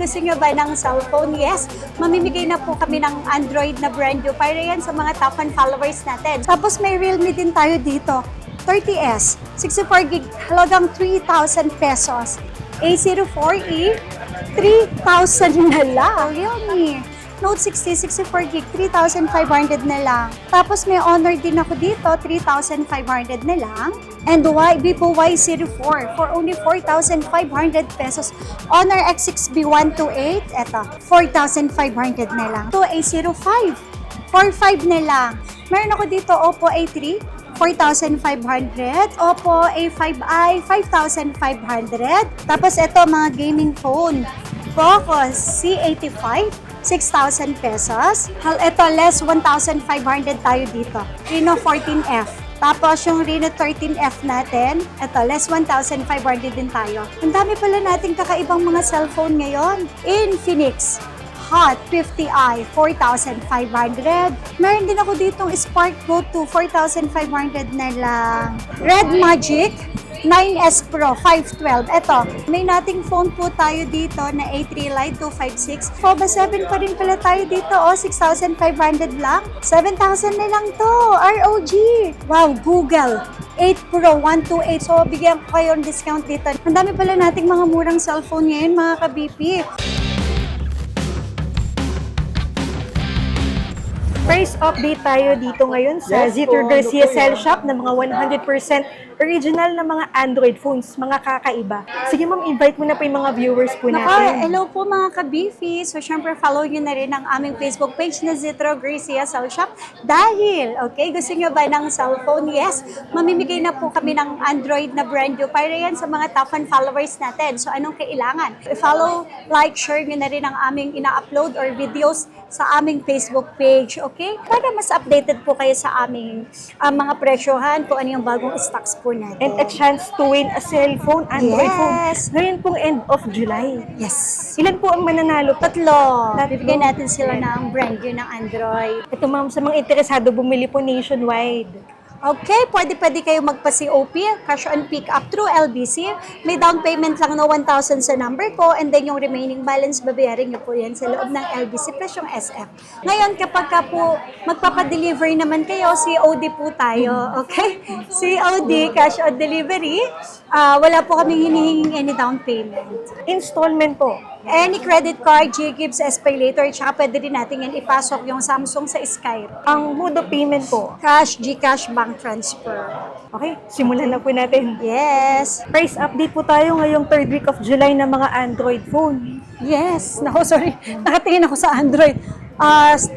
gusto nyo ba ng cellphone? Yes, mamimigay na po kami ng Android na brand new para yan sa mga top 1 followers natin. Tapos may Realme din tayo dito. 30S, 64GB, halagang 3,000 pesos. A04e, 3,000 na lang. Realme. Note 60, 64GB, 3,500 na lang. Tapos may Honor din ako dito, 3,500 na lang. And Vivo Y04 for only 4,500 pesos. Honor X6B128, eto, 4,500 na lang. Ito, A05, 4,500 na lang. Meron ako dito, Oppo A3, 4,500. Oppo A5i, 5,500. Tapos ito, mga gaming phone. Poco C85, 6,000 pesos. Ito, less 1,500 tayo dito. Reno 14F. Tapos yung Reno 13F natin, ito, less 1,500 din tayo. Ang dami pala nating kakaibang mga cellphone ngayon. Infinix Hot 50i, 4,500. Meron din ako ditong Spark Go 2, 4,500 na lang. Red Magic 9S Pro 512. Ito, may nating phone po tayo dito na A3 Lite 256. Foba 7 pa rin pala tayo dito. 6,500 lang. 7,000 na lang to. ROG. Wow, Google 8 Pro 128. So, bigyan ko kayo ng discount dito. Ang dami pala nating mga murang cellphone ngayon, mga ka-BP. Price update tayo dito ngayon sa Zitro Garcia Cell Shop ng mga 100% original na mga Android phones, mga kakaiba. Sige ma'am, invite mo na po yung mga viewers po natin. Hello po mga ka-Beefy. So syempre follow nyo na rin ang aming Facebook page na Zitro Garcia Cell Shop. Dahil, gusto nyo ba ng cellphone? Yes, mamimigay na po kami ng Android na brand new para yan sa mga top 1 followers natin. So anong kailangan? Follow, like, share nyo na rin ang aming ina-upload or videos sa aming Facebook page, okay? Para mas updated po kayo sa aming mga presyohan, kung ano yung bagong stocks po natin. And a chance to win a cellphone, Android phone. Yes. Ngayon pong end of July. Yes. Ilan po ang mananalo? Tatlo. Bibigyan natin sila ng brand new ng Android. Ito ma'am, sa mga interesado bumili po nationwide. Okay, pwede kayo magpa-COP, cash on pick up through LBC. May down payment lang na 1,000 sa number ko and then yung remaining balance, babayarin nyo po yan sa loob ng LBC plus yung SF. Ngayon, kapag ka po magpapadeliver naman kayo, COD po tayo, okay? COD, cash on delivery. Wala po kaming hinihinging any down payment. Installment po. Any credit card, G-Gibbs, SPayLater, tsaka pwede rin natin yan ipasok yung Samsung sa Sky. Ang mode of payment po. Cash, GCash, bank transfer. Okay, simulan na po natin. Yes. Price update po tayo ngayong 3rd week of July ng mga Android phone. Yes. Naku, sorry. Nakatingin ako sa Android.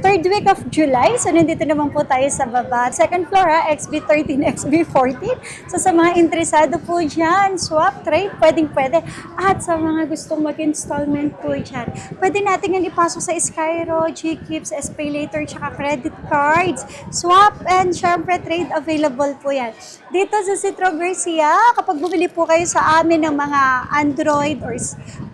3rd week of July. So, nandito naman po tayo sa baba. Second floor, XB13, XB14. So, sa mga interesado po dyan, swap, trade, pwede. At sa mga gustong mag-installment po dyan, pwede natin yan ipasok sa Skyro, G-Gibbs, SPayLater, tsaka credit cards. Swap and syempre trade available po yan. Dito sa Zitro Garcia, kapag bumili po kayo sa amin ng mga Android or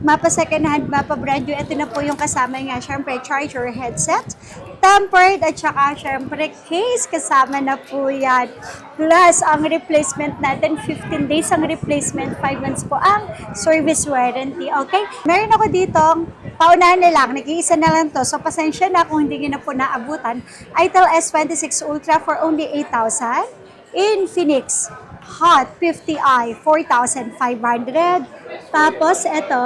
mapa second hand, mapa brand new, ito na po yung kasama niya. Syempre, charger, headset, tempered, at saka syempre case, kasama na po yan. Plus, ang replacement natin, 15 days ang replacement, 5 months po ang service warranty, okay? Meron ako ditong paunahan na lang, nag-iisa na lang to, so pasensya na kung hindi nyo na po naabutan. Itel S26 Ultra for only 8,000. Infinix Hot 50i, 4,500. Tapos, ito,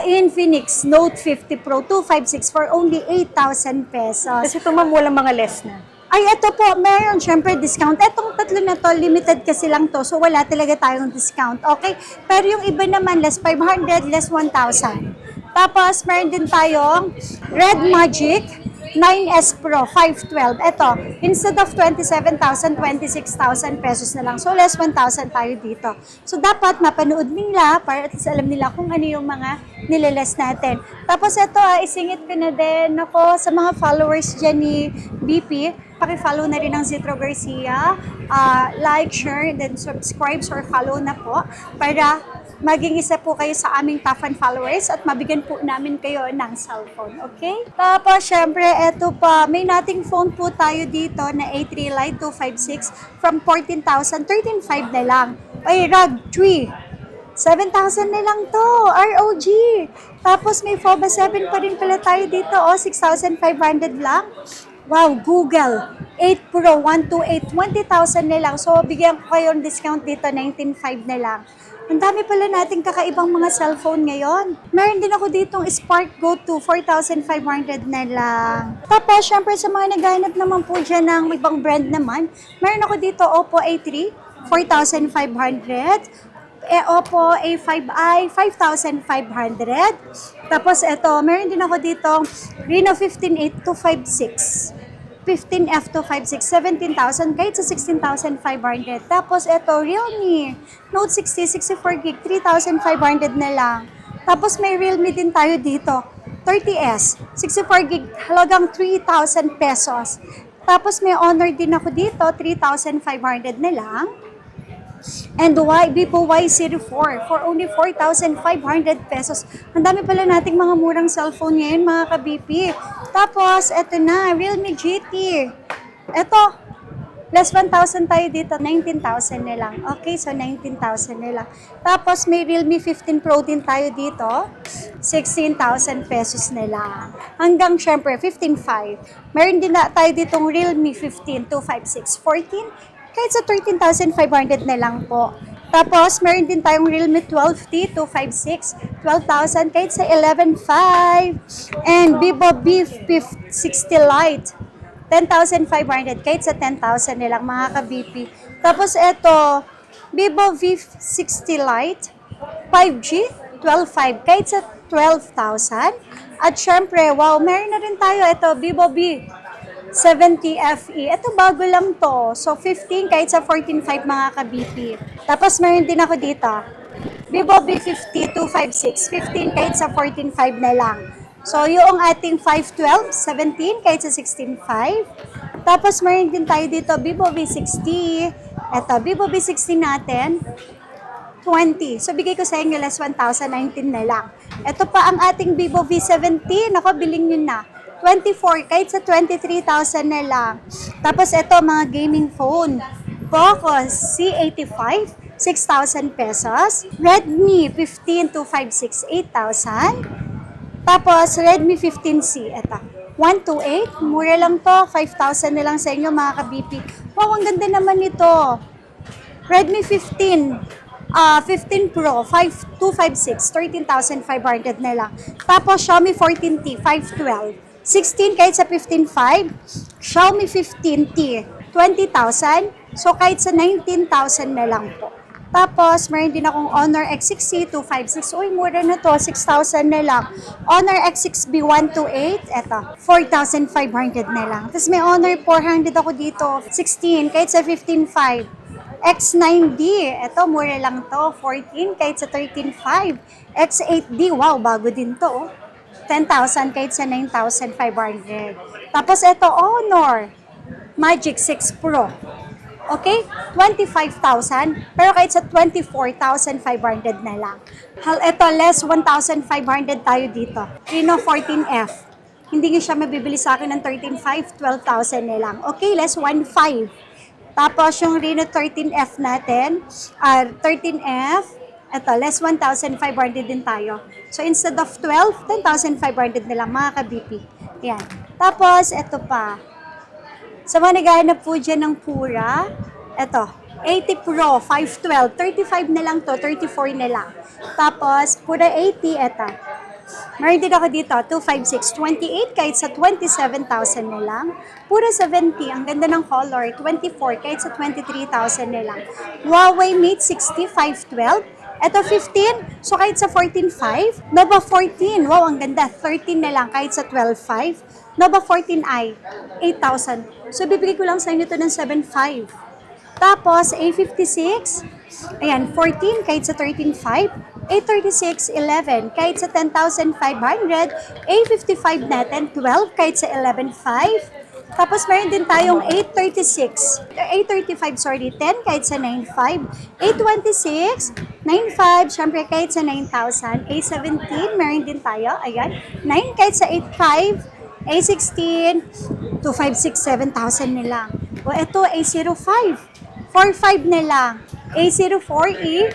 Infinix Note 50 Pro 256 for only 8,000 pesos. Kasi ito ma'am, walang mga less na. Ay, ito po, meron syempre discount. Etong tatlo na to, limited kasi lang to, so wala talaga tayong discount, okay? Pero yung iba naman, less 500, less 1,000. Tapos, meron din tayong Red Magic 9S Pro 512. Ito, instead of 27,000, 26,000 pesos na lang. So, less 1,000 tayo dito. So, dapat mapanood nila para at least alam nila kung ano yung mga nileless natin. Tapos, ito, isingit ko na din ako sa mga followers dyan ni BP. Paki-follow na rin ang Zitro Garcia. Like, share, then subscribe or follow na po para maging isa po kayo sa aming top 1 followers at mabigyan po namin kayo ng cellphone, okay? Tapos, syempre, eto pa, may nating phone po tayo dito na A3 Lite 256 from 14,000, 13,500 na lang. Ay, ROG 3, 7,000 na lang to, ROG. Tapos may FOBA 7 pa rin pala tayo dito, 6,500 lang. Wow, Google 8 Pro 128, 20,000 na lang. So, bigyan ko kayo ng discount dito, 19,500 na lang. Ang dami pala nating kakaibang mga cellphone ngayon. Meron din ako ditong Spark Go 2, 4,500 na lang. Tapos, syempre sa mga naghahanap naman po dyan ng ibang brand naman, meron ako dito Oppo A3, 4,500. Oppo A5i, 5,500. Tapos ito, meron din ako dito Reno 15-8256. 15F256, 17,000 kahit sa 16,500. Tapos ito, Realme Note 60, 64GB, 3,500 na lang. Tapos may Realme din tayo dito, 30S, 64GB, halagang 3,000 pesos. Tapos may Honor din ako dito, 3,500 na lang. And Vivo Y04 for only 4,500 pesos. Ang dami pala nating mga murang cellphone ngayon, mga ka-BP. Tapos, eto na, Realme GT. Eto, less 1,000 tayo dito, 19,000 na lang. Okay, so 19,000 na lang. Tapos, may Realme 15 Pro din tayo dito, 16,000 pesos na lang. Hanggang, syempre, 15,500. Meron din na tayo ditong Realme 15 256, 14, kahit sa 13,500 na lang po. Tapos, meron din tayong Realme 12T 256, 12,000 kahit sa 11,500. And Vivo V60 Lite, 10,500 kahit sa 10,000 na lang, mga ka-BP. Tapos, eto, Vivo V60 Lite, 5G, 12,500 kahit sa 12,000. At syempre, wow, meron na rin tayo. Ito, Vivo V70 FE. Ito bago lang to. So, 15 kahit sa 14,500, mga ka-BP. Tapos, meron din ako dito. Vivo V50 256. 15 kahit sa 14,500 na lang. So, yung ating 512, 17 kahit sa 16,500. Tapos, meron din tayo dito, Vivo V60. Ito, Vivo V60 natin, 20. So, bigay ko sa inyo less 1,019 na lang. Ito pa ang ating Vivo V70. Ako, biling nyo na. 24, kahit sa 23,000 na lang. Tapos ito, mga gaming phone. Poco C85, 6,000 pesos. Redmi 15 256, 8,000. Tapos Redmi 15C, ito. 128, mura lang to. 5,000 na lang sa inyo, mga ka-BP. Wow, ang ganda naman nito. Redmi 15. 15 Pro, 5256, 13,500 na lang. Tapos Xiaomi 14T, 512. 16 kahit sa 15,500, Xiaomi 15T, 20,000, so kahit sa 19,000 na lang po. Tapos, meron din akong Honor X6C 256, uy, mura na to, 6,000 na lang. Honor X6B 128, eto, 4,500 na lang. Tapos may Honor 400 ako dito, 16 kahit sa 15,500. X9D, eto, mura lang to, 14 kahit sa 13,500. X8D, wow, bago din to, oh. 10,000 kahit sa 9,500. Tapos ito, Honor Magic 6 Pro. Okay? 25,000. Pero kahit sa 24,500 na lang. Ito, less 1,500 tayo dito. Reno 14F. Hindi nyo siya mabibili sa akin ng 13,500, 12,000 na lang. Okay, less 1,500. Tapos yung Reno 13F natin, 13F, ito, less 1,500 din tayo. So, instead of 12, 10,500 na lang, mga ka-BP. Yan. Tapos, ito pa. Sa mga naghahanap po dyan ng pura, ito, 80 Pro, 512, 35 na lang to, 34 na lang. Tapos, pura 80, ito. Meron din ako dito, 256, 28 kahit sa 27,000 na lang. Pura 70, ang ganda ng color, 24 kahit sa 23,000 na lang. Huawei Mate 60, 512. Ito 15, so kahit sa 14,500. Nova 14, wow, ang ganda, 13 na lang kahit sa 12,500. Nova 14i, 8,000. So bibigay ko lang sa inyo ito ng 7,500. Tapos A56, ayan, 14 kahit sa 13,500. A36, 11 kahit sa 10,500. A55 natin, 12 kahit sa 11,500. Tapos meron din tayong 835, sorry, 10 kahit sa 9,500. 826, 9,500, syempre kahit sa 9,000. A17, meron din tayo, ayan, 9 kahit sa 8,500. A16, 256, 7,000 na lang. O ito, A05, 4,500 na lang. A04E,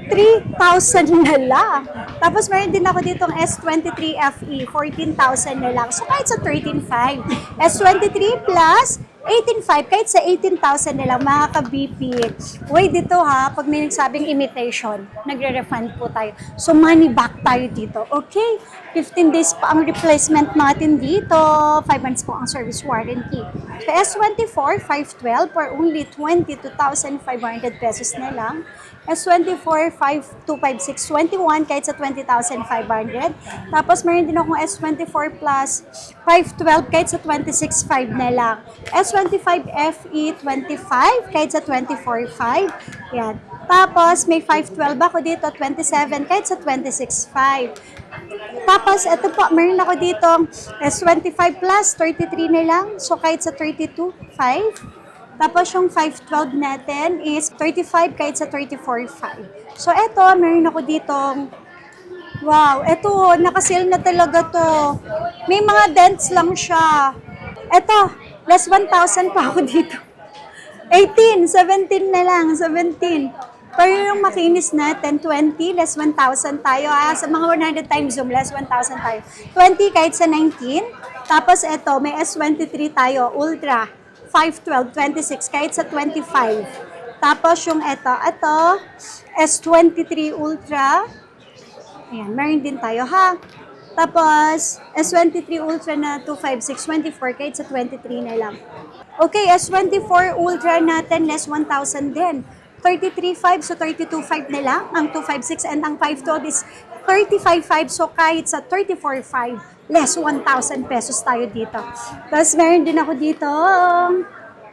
3,000 na lang. Tapos meron din ako ditong S23 FE, 14,000 na lang. So kahit sa 13,500. S23 plus 18,500, kahit sa 18,000 na lang, mga ka-BP. Uy, dito ha, pag may nagsabing imitation, nagre-refund po tayo. So, money back tayo dito. Okay? 15 days pa ang replacement natin dito. 5 months po ang service warranty. So, S24, 512 for only 22,500 pesos na lang. S24, 5256, 21 kahit sa 20,500. Tapos, meron din akong S24 plus 512 kahit sa 26,500 na lang. S25 FE 25 kahit sa 24,500. Yan. Tapos, may 512 ako dito, 27 kahit sa 26,500. Tapos, ito po, meron ako dito S25 plus 33 na lang. So, kahit sa 32,500. Tapos, yung 512 natin is 35 kahit sa 34,500. So, ito, meron ako ditong wow, ito, nakasale na talaga to. May mga dents lang siya. Ito, less 1,000 pa ako dito. 18, 17 na lang, 17. Pero yung makinis natin, 20, less 1,000 tayo. Sa mga 100 times zoom, less 1,000 tayo. 20 kahit sa 19. Tapos ito, may S23 tayo, Ultra. 512, 26, kahit sa 25. Tapos yung ito, S23 Ultra. Ayan, meron din tayo ha. Tapos, S23 Ultra na 256, 24, kahit sa 23 na lang. Okay, S24 Ultra natin, less 1,000 din. 33.5, so 32.5 na lang. Ang 256 and ang 512 is 35.5, so kahit sa 34.5, less 1,000 pesos tayo dito. Tapos meron din ako dito,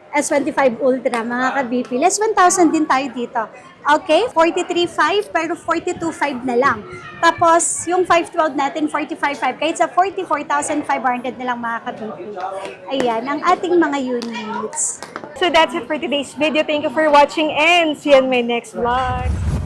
S25 Ultra, mga ka-BP. Less 1,000 din tayo dito. Okay, 43.5 pero 42.5 na lang. Tapos, yung 512 natin, 45.5. Kahit sa 44,500 na lang, mga ka-BP. Ayan, ang ating mga units. So that's it for today's video. Thank you for watching and see you in my next vlog.